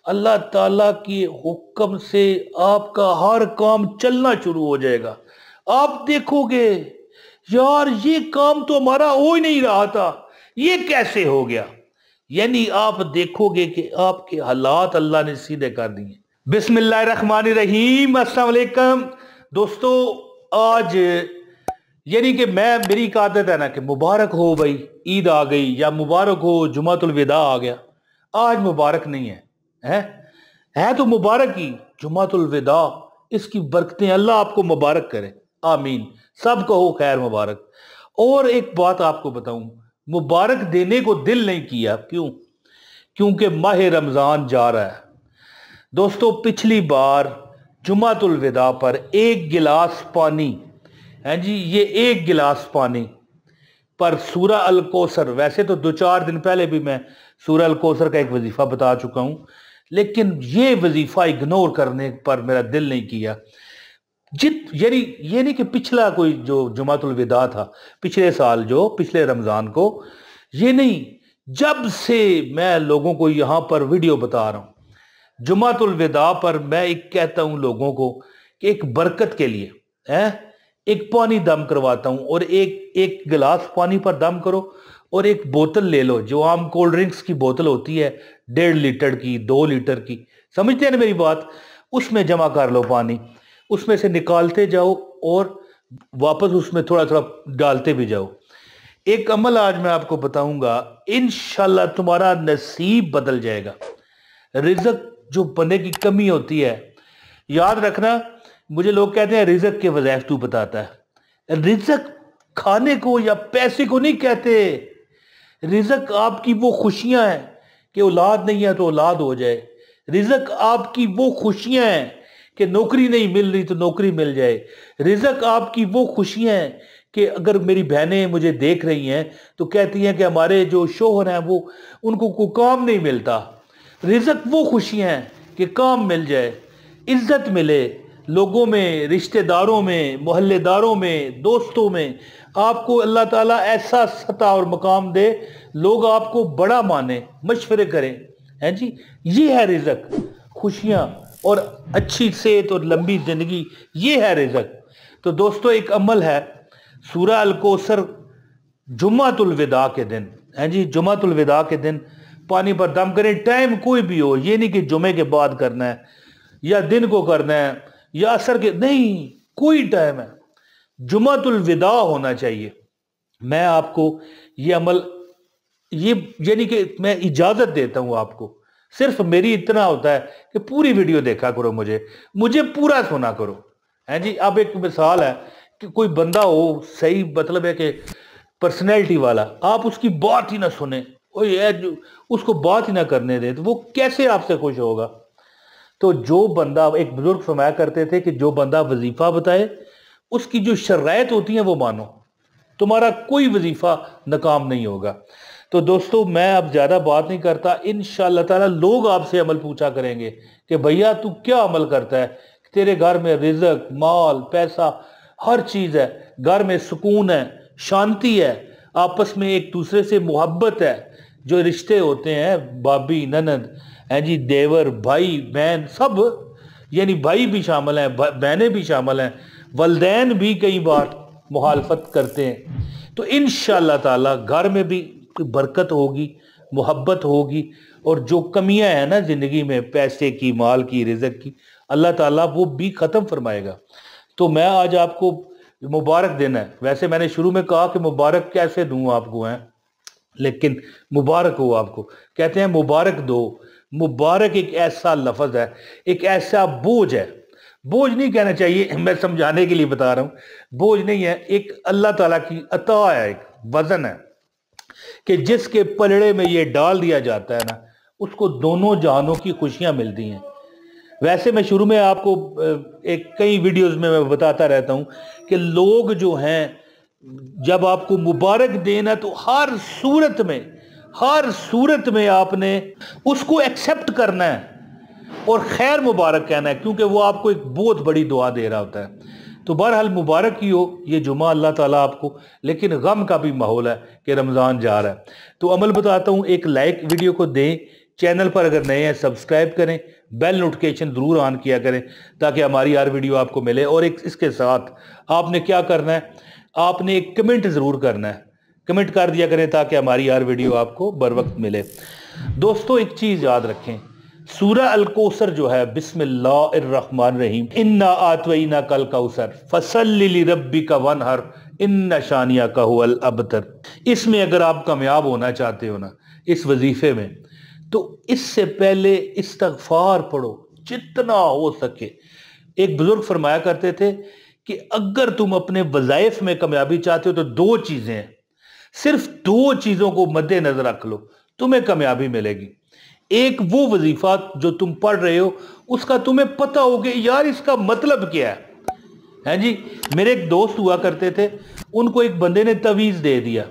اللہ ताला के हुक्म से आपका हर काम चलना शुरू हो जाएगा। आप देखोगे यार ये काम तो हमारा हो ही नहीं रहा था, ये कैसे हो गया। यानी आप देखोगे कि आपके हालात अल्लाह ने सीधे कर दिए। बिस्मिल्लाहिर्रहमानिर्रहीम, अस्सलाम वालेकुम दोस्तों। आज यानी कि मेरी एक आदत है ना कि मुबारक हो भाई ईद आ गई, या मुबारक हो जुमातुल विदा आ गया। आज मुबारक नहीं है तो मुबारक ही जुमातुल विदा। इसकी बरकतें अल्लाह आपको मुबारक करे, आमीन। सबको हो खैर मुबारक। और एक बात आपको बताऊं, मुबारक देने को दिल नहीं किया, क्यों? क्योंकि माह रमजान जा रहा है दोस्तों। पिछली बार जुमातुल विदा पर एक गिलास पानी है जी, ये एक गिलास पानी पर सूरह अल कौसर, वैसे तो 2-4 दिन पहले भी मैं सूरह अल कौसर का एक वजीफा बता चुका हूं, लेकिन ये वजीफा इग्नोर करने पर मेरा दिल नहीं किया। यानी ये नहीं कि पिछला कोई जो जुमातुल विदा था पिछले साल, जो पिछले रमजान को, ये नहीं, जब से मैं लोगों को यहां पर वीडियो बता रहा हूं जुमातुल विदा पर, मैं एक कहता हूं लोगों को कि एक बरकत के लिए एक पानी दम करवाता हूं, और एक गिलास पानी पर दम करो, और एक बोतल ले लो जो आम कोल्ड ड्रिंक्स की बोतल होती है, 1.5 लीटर की, 2 लीटर की, समझते हैं ना मेरी बात। उसमें जमा कर लो पानी, उसमें से निकालते जाओ और वापस उसमें थोड़ा थोड़ा डालते भी जाओ। एक अमल आज मैं आपको बताऊंगा, इंशाल्लाह तुम्हारा नसीब बदल जाएगा। रिज़्क जो बंदे की कमी होती है, याद रखना, मुझे लोग कहते हैं रिज़्क के वज़ाइफ तू बताता है। रिज़्क खाने को या पैसे को नहीं कहते। रिज़्क आपकी वो खुशियां हैं कि औलाद नहीं है तो औलाद हो जाए। रिज़्क आपकी वो खुशियां हैं कि नौकरी नहीं मिल रही तो नौकरी मिल जाए। रिज़्क आपकी वो खुशियां हैं कि अगर मेरी बहनें मुझे देख रही हैं तो कहती हैं कि हमारे जो शोहर हैं वो, उनको कोई काम नहीं मिलता। रिज़्क वो खुशियां हैं कि काम मिल जाए, इज्जत मिले, लोगों में, रिश्तेदारों में, मोहल्लेदारों में, दोस्तों में आपको अल्लाह ताला ऐसा सता और मकाम दे, लोग आपको बड़ा माने, मशवरे करें, हैं जी। ये है रिज़्क, खुशियां और अच्छी सेहत और लंबी जिंदगी, ये है रिज़्क। तो दोस्तों एक अमल है, सूरह अल कौसर जुमातुल विदा के दिन, हैं जी, जुमातुल विदा के दिन पानी पर दम करें। टाइम कोई भी हो, ये नहीं कि जुमे के बाद करना है या दिन को करना है या असर के, नहीं, कोई टाइम है, जुमातुल विदा होना चाहिए। मैं आपको ये अमल, ये यानी कि मैं इजाजत देता हूं आपको, सिर्फ मेरी इतना होता है कि पूरी वीडियो देखा करो, मुझे पूरा सुना करो, हैं जी। अब एक मिसाल है कि कोई बंदा हो सही, मतलब है कि पर्सनैलिटी वाला, आप उसकी बात ही ना सुने, उसको बात ही ना करने दे, तो वो कैसे आपसे खुश होगा। तो जो बंदा, एक बुजुर्ग फरमाया करते थे कि जो बंदा वजीफा बताए उसकी जो शराइत होती है वो मानो, तुम्हारा कोई वजीफा नाकाम नहीं होगा। तो दोस्तों मैं अब ज़्यादा बात नहीं करता, इंशाअल्लाह ताला लोग आपसे अमल पूछा करेंगे कि भैया तू क्या अमल करता है, तेरे घर में रिज़्क, माल, पैसा, हर चीज़ है, घर में सुकून है, शांति है, आपस में एक दूसरे से मोहब्बत है, जो रिश्ते होते हैं भाभी ननद, हैं जी, देवर, भाई बहन, सब, यानी भाई भी शामिल हैं, बहनें भी शामिल हैं, वलदैन भी कई बार मुखालफत करते हैं। तो इंशाअल्लाह ताला घर में भी बरकत होगी, मोहब्बत होगी, और जो कमियां हैं ना ज़िंदगी में, पैसे की, माल की, रिज़्क की, अल्लाह ताला वो भी ख़त्म फरमाएगा। तो मैं आज आपको मुबारक देना है। वैसे मैंने शुरू में कहा कि मुबारक कैसे दूँ आपको, हैं, लेकिन मुबारक हो आपको, कहते हैं मुबारक दो। मुबारक एक ऐसा लफ्ज़ है, एक ऐसा बोझ है, बोझ नहीं कहना चाहिए, मैं समझाने के लिए बता रहा हूं, बोझ नहीं है, एक अल्लाह ताला की अता है, एक वजन है कि जिसके पलड़े में ये डाल दिया जाता है ना, उसको दोनों जहानों की खुशियां मिलती हैं। वैसे मैं शुरू में आपको एक कई वीडियोस में मैं बताता रहता हूं कि लोग जो हैं, जब आपको मुबारक देना तो हर सूरत में आपने उसको एक्सेप्ट करना है और खैर मुबारक कहना है, क्योंकि वो आपको एक बहुत बड़ी दुआ दे रहा होता है। तो बहरहाल मुबारक ही हो ये जुमा अल्लाह ताला आपको, लेकिन गम का भी माहौल है कि रमज़ान जा रहा है। तो अमल बताता हूँ, एक लाइक वीडियो को दें چینل پر اگر نئے ہیں سبسکرائب کریں، بیل نوٹیفیکیشن ضرور آن کیا کریں تاکہ ہماری ہر ویڈیو آپ کو ملے۔ اور ایک اس کے ساتھ آپ نے کیا کرنا ہے، آپ نے ایک کمنٹ ضرور کرنا ہے، کمنٹ کر دیا کریں تاکہ ہماری ہر ویڈیو آپ کو بر وقت ملے۔ دوستو ایک چیز یاد رکھیں، سورہ الکوثر جو ہے، بسم اللہ الرحمن الرحیم، انا اعطیناک الکوثر فصلی لربک وانحر ان شانیک ھو الابتر۔ اس میں اگر آپ کامیاب ہونا چاہتے ہو نا، اس وظیفے میں، تو اس سے پہلے استغفار پڑھو جتنا ہو سکے۔ ایک بزرگ فرمایا کرتے تھے کہ اگر تم اپنے وظائف میں کامیابی چاہتے ہو تو دو چیزیں ہیں، صرف دو چیزوں کو مد نظر رکھ لو، تمہیں کامیابی ملے گی۔ ایک وہ وظیفہ جو تم پڑھ رہے ہو اس کا تمہیں پتہ ہو کہ یار اس کا مطلب کیا ہے جی۔ میرے ایک دوست ہوا کرتے تھے، ان کو ایک بندے نے تعویذ دے دیا،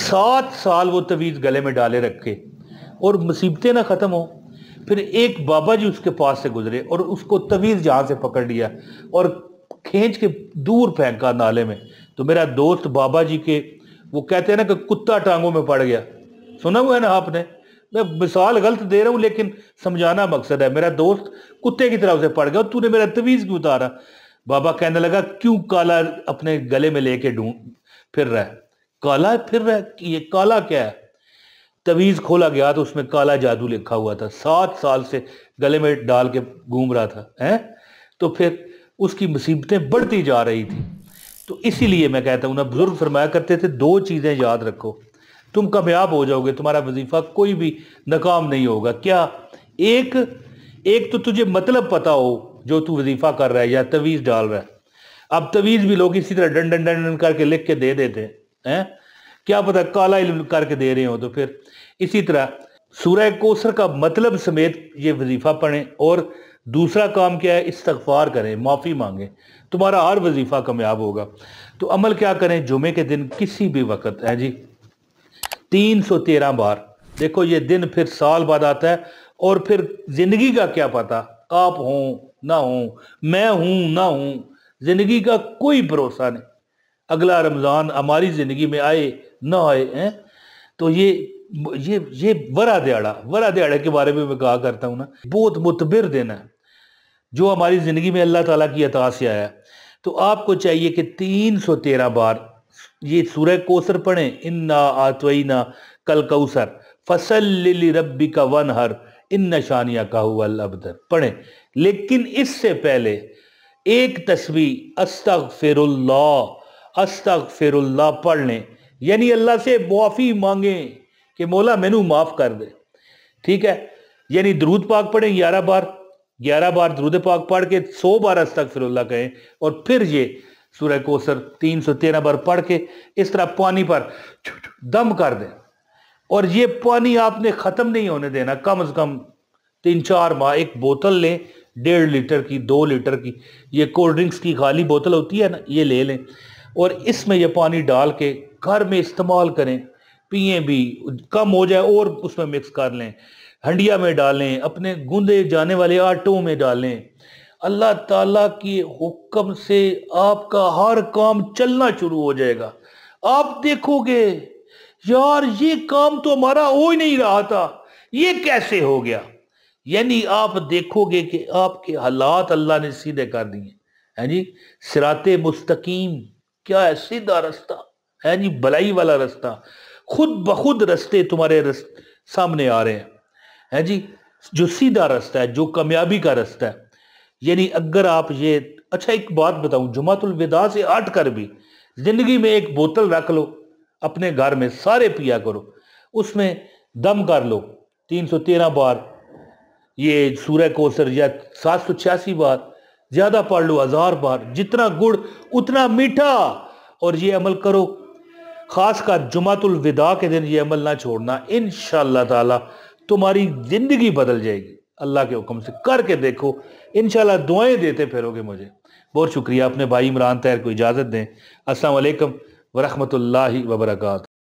7 سال وہ تعویذ گلے میں ڈالے رکھے اور مصیبتیں نہ ختم ہو۔ پھر ایک بابا جی اس کے پاس سے گزرے اور اس کو تعویذ جہاں سے پکڑ لیا اور کھینچ کے دور پھینکا نالے میں۔ تو میرا دوست بابا جی کے، وہ کہتے ہیں نا کہ کتا ٹانگوں میں پڑ گیا، سنا ہوا ہے نا آپ نے، میں مثال غلط دے رہا ہوں لیکن سمجھانا مقصد ہے۔ میرا دوست کتے کی طرح اسے پڑ گیا، اور تو نے میرا تعویذ کیوں اتارا؟ بابا کہنے لگا کیوں کالا اپنے گلے میں لے کے پھر رہا ہے؟ کالا پھر رہا ہے، یہ کالا کیا ہے؟ تعویذ کھولا گیا تو اس میں کالا جادو لکھا ہوا تھا، 7 سال سے گلے میں ڈال کے گھوم رہا تھا۔ تو پھر اس کی مصیبتیں بڑھتی جا رہی تھی۔ تو اسی لیے میں کہتا ہوں نا، بزرگ فرمایا کرتے تھے دو چیزیں یاد رکھو، تم کامیاب ہو جاؤ گے، تمہارا وظیفہ کوئی بھی ناکام نہیں ہوگا۔ کیا؟ ایک تو تجھے مطلب پتا ہو جو تو وظیفہ کر رہا ہے یا تعویذ ڈال رہا ہے۔ اب تعویذ بھی لوگ اسی طرح ڈن ڈن ڈن ڈن کر کے لکھ کے دے دیتے ہیں، کیا پتا کالا علم کر کے دے رہے ہوں۔ تو پھر اسی طرح سورہ کوثر کا مطلب سمیت یہ وظیفہ پڑھیں، اور دوسرا کام کیا ہے، استغفار کریں، معافی مانگیں، تمہارا ہر وظیفہ کامیاب ہوگا۔ تو عمل کیا کریں، جمعے کے دن کسی بھی وقت ہے جی 313 بار، دیکھو یہ دن پھر سال بعد آتا ہے، اور پھر زندگی کا کیا پتا، آپ ہوں نہ ہوں، میں ہوں نہ ہوں، زندگی کا کوئی بھروسہ نہیں، اگلا رمضان ہماری زندگی میں آئے نہ آئے۔ تو یہ ورا دیاڑا کے بارے میں کہا کرتا ہوں نا، بہت متبر دن ہے جو ہماری زندگی میں اللہ تعالیٰ کی عطا سے آیا ہے۔ تو آپ کو چاہیے کہ 313 بار یہ سورہ کوثر پڑھیں، انا اعطیناک الکوثر فصلی لربک وانحر ان شانیک ھو الابتر پڑھیں۔ لیکن اس سے پہلے ایک تسبیح استغفر اللہ پڑھ لیں، یعنی اللہ سے معافی مانگیں کہ مولا مینوں معاف کر دے، ٹھیک ہے؟ یعنی درود پاک پڑھیں 11 بار درود پاک پڑھ کے 100 بار استغفر اللہ کہیں، اور پھر یہ سورہ کوثر 313 بار پڑھ کے اس طرح پانی پر دم کر دیں، اور یہ پانی آپ نے ختم نہیں ہونے دینا، کم از کم 3-4 ماہ۔ ایک بوتل لیں 1.5 لیٹر کی، 2 لیٹر کی، یہ کولڈ ڈرنکس کی خالی بوتل ہوتی ہے نا، یہ لے لیں، اور اس میں یہ پانی ڈال کے گھر میں استعمال کریں، پئیں بھی، کم ہو جائے اور اس میں مکس کر لیں، ہنڈیا میں ڈالیں، اپنے گوندے جانے والے آٹوں میں ڈالیں۔ اللہ تعالیٰ کے حکم سے آپ کا ہر کام چلنا شروع ہو جائے گا۔ آپ دیکھو گے یار یہ کام تو ہمارا ہو ہی نہیں رہا تھا، یہ کیسے ہو گیا؟ یعنی آپ دیکھو گے کہ آپ کے حالات اللہ نے سیدھے کر دیے ہیں جی۔ صراط مستقیم کیا ہے؟ سیدھا رستہ ہے جی، بھلائی والا رستہ، خود بخود رستے تمہارے سامنے آ رہے ہیں جی، جو سیدھا رستہ ہے، جو کامیابی کا رستہ ہے۔ یعنی اگر آپ یہ، اچھا ایک بات بتاؤں، جمعۃ الوداع سے ہٹ کر بھی زندگی میں ایک بوتل رکھ لو اپنے گھر میں، سارے پیا کرو، اس میں دم کر لو 313 بار یہ سورہ کوثر، یا 786 بار، زیادہ پڑھ لو 1000 بار، جتنا گڑ اتنا میٹھا، اور یہ عمل کرو، خاص کر جمعۃ الوداع کے دن یہ عمل نہ چھوڑنا، انشاءاللہ تعالی تمہاری زندگی بدل جائے گی۔ اللہ کے حکم سے کر کے دیکھو، انشاءاللہ دعائیں دیتے پھرو گے مجھے۔ بہت شکریہ، اپنے بھائی عمران طاہر کو اجازت دیں۔ السلام علیکم ورحمۃ اللہ وبرکاتہ۔